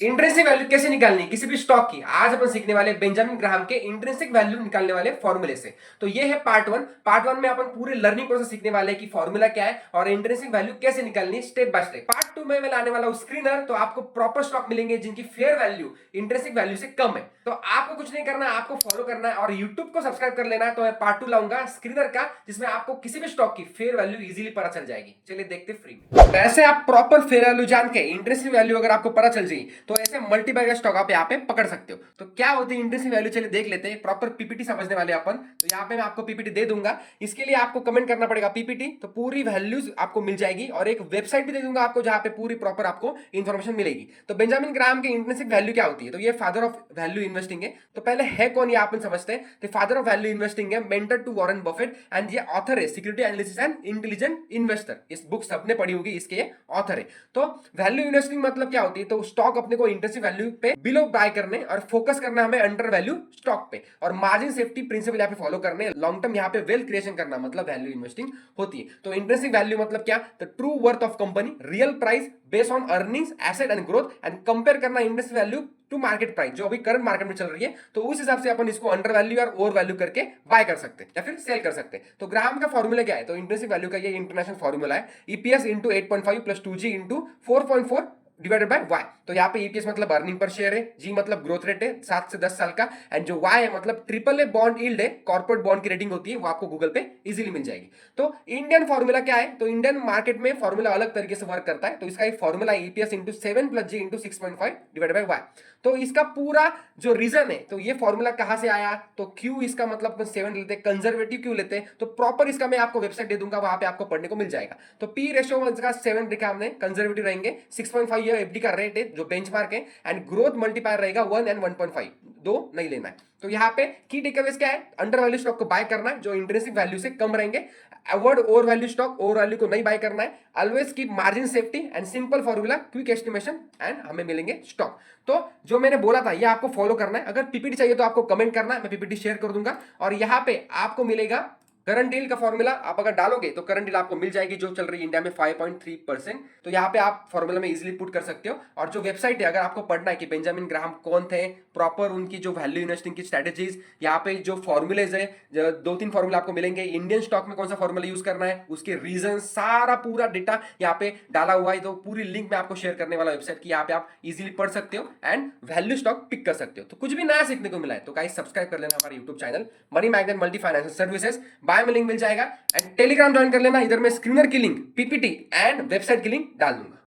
Intrinsic value कैसे निकालनी किसी भी स्टॉक की, आज अपन सीखने वाले बेंजामिन ग्राहम के इंट्रिंसिक वैल्यू निकालने वाले फॉर्मूले से। तो ये है पार्ट वन में अपन पूरे लर्निंग प्रोसेस सीखने वाले कि फॉर्मूला क्या है और इंट्रिंसिक वैल्यू कैसे निकालनी step by step. Part two में मैं लाने वाला हूं स्क्रीनर, तो आपको प्रॉपर स्टॉक मिलेंगे जिनकी फेयर वैल्यू इंट्रिंसिक वैल्यू से कम है। तो आपको कुछ नहीं करना है, आपको फॉलो करना है और यूट्यूब को सब्सक्राइब कर लेना है। तो मैं पार्ट टू लाऊंगा स्क्रीनर का, जिसमें आपको किसी भी स्टॉक की फेयर वैल्यू इजीली पता चल जाएगी। चलिए देखते फ्री में। तो ऐसे आप प्रॉपर फेयर वैल्यू जान के इंट्रिंसिक वैल्यू अगर आपको पता चल जाए तो ऐसे मल्टीपल स्टॉक आप यहाँ पे पकड़ सकते हो। तो क्या होती है इंट्रिंसिक वैल्यू, चलिए देख लेते हैं। प्रॉपर पीपीटी समझने वाले अपन, तो यहाँ पे मैं आपको पीपीटी दे दूंगा। इसके लिए आपको कमेंट करना पड़ेगा पीपीटी, तो पूरी वैल्यूज आपको मिल जाएगी और एक वेबसाइट भी दे दूंगा आपको जहां पे पूरी प्रॉपर आपको इन्फॉर्मेशन मिलेगी। तो बेंजामिन ग्राहम की इंट्रिंसिक वैल्यू क्या होती है, तो ये फादर ऑफ वैल्यू इन्वेस्टिंग है। तो पहले है कौन ये आप समझते हैं। तो फादर ऑफ वैल्यू इन्वेस्टिंग है mentor to Warren Buffett and ये ऑथर है security analysis and intelligent investor. इस बुक सबने पढ़ी होगी, इसके ये ऑथर है। तो वैल्यू इन्वेस्टिंग मतलब क्या होती है, तो स्टॉक अपने को इंट्रिंसिक वैल्यू पे बिलो बाय करने और फोकस करना हमें अंडर वैल्यू स्टॉक पे, और मार्जिन सेफ्टी प्रिंसिपल यहाँ पे फॉलो करने, लॉन्ग टर्म यहाँ पे वेल्थ क्रिएशन करना मतलब वैल्यू इन्वेस्टिंग होती है। तो इंट्रिंसिक वैल्यू मतलब क्या, the true worth of company, real price based on earnings asset and growth, and compare करना intrinsic value to market price जो अभी करंट मार्केट में चल रही है। तो उस हिसाब से अपन इसको अंडर वैल्यू और ओवर वैल्यू करके बाय कर सकते हैं या फिर सेल कर सकते हैं। तो ग्राहम का फॉर्मूला क्या है, तो इंट्रिंसिक वैल्यू का ये इंटरनेशनल फॉर्मूला है, EPS into 8.5 plus 2G into 4.4 divided by Y. तो यहाँ पे ईपीएस मतलब अर्निंग पर शेयर है, जी मतलब ग्रोथ रेट है 7 से 10 साल का, एंड जो वाई है मतलब ट्रिपल ए बॉन्ड यील्ड है, कॉर्पोरेट बॉन्ड की रेटिंग होती है, वो आपको गूगल पे इजीली मिल जाएगी। तो इंडियन फॉर्मूला क्या है, तो इंडियन मार्केट में फॉर्मूला अलग तरीके से वर्क करता है। तो इसका एक formula EPS into 7 plus G into 6.5 divided by Y. तो इसका पूरा जो रीजन है, तो ये फॉर्मूला कहां से आया, तो क्यों इसका मतलब 7 लेते हैं, कंजर्वेटिव क्यों लेते हैं, तो प्रॉपर इसका मैं आपको वेबसाइट दे दूंगा, वहां पे आपको पढ़ने को मिल जाएगा। तो पी रेशियो इसका 7 देखा हमने, कंजर्वेटिव रहेंगे, 6.5 ये एफडी का रेट है जो बेंचमार्क है, एंड ग्रोथ मल्टीप्लायर रहेगा 1 एंड 1.5, दो नहीं लेना है। तो यहाँ पे की टेकअवेज क्या है, अंडर वैल्यू स्टॉक को बाय करना है जो इंट्रिंसिक वैल्यू से कम रहेंगे, avoid over value stock, over value को नहीं बाय करना है, always keep margin safety and simple formula quick estimation and हमें मिलेंगे स्टॉक। तो जो मैंने बोला था ये आपको फॉलो करना है। अगर पीपीटी चाहिए तो आपको कमेंट करना है, मैं पीपीटी शेयर कर दूंगा। और यहाँ पे आपको मिलेगा करंट डील का फॉर्मूला, आप अगर डालोगे तो करंट डील आपको मिल जाएगी जो चल रही है इंडिया में 5.3%। तो यहाँ पे आप फॉर्मूला में इजीली पुट कर सकते हो। और जो वेबसाइट है, अगर आपको पढ़ना है कि बेंजामिन ग्राहम कौन थे, प्रॉपर उनकी जो वैल्यू इन्वेस्टिंग की स्ट्रेटेजीज, यहाँ पे जो फॉर्मूलेज है, 2-3 फॉर्मूला आपको मिलेंगे, इंडियन स्टॉक में कौन सा फॉर्मूला यूज करना है, उसके रीजन, सारा पूरा डेटा यहाँ पे डाला हुआ है। तो पूरी लिंक मैं आपको शेयर करने वाला वेबसाइट की, यहाँ पे आप इजीली पढ़ सकते हो एंड वैल्यू स्टॉक पिक कर सकते हो। तो कुछ भी नया सीखने को मिला है तो गाइस सब्सक्राइब कर लेना हमारे YouTube channel Money Magnet Multi Financial Services, bio में लिंक मिल जाएगा। एंड टेलीग्राम ज्वाइन कर लेना, इधर मैं स्क्रीनर की लिंक, पीपीटी एंड वेबसाइट की लिंक डाल दूंगा।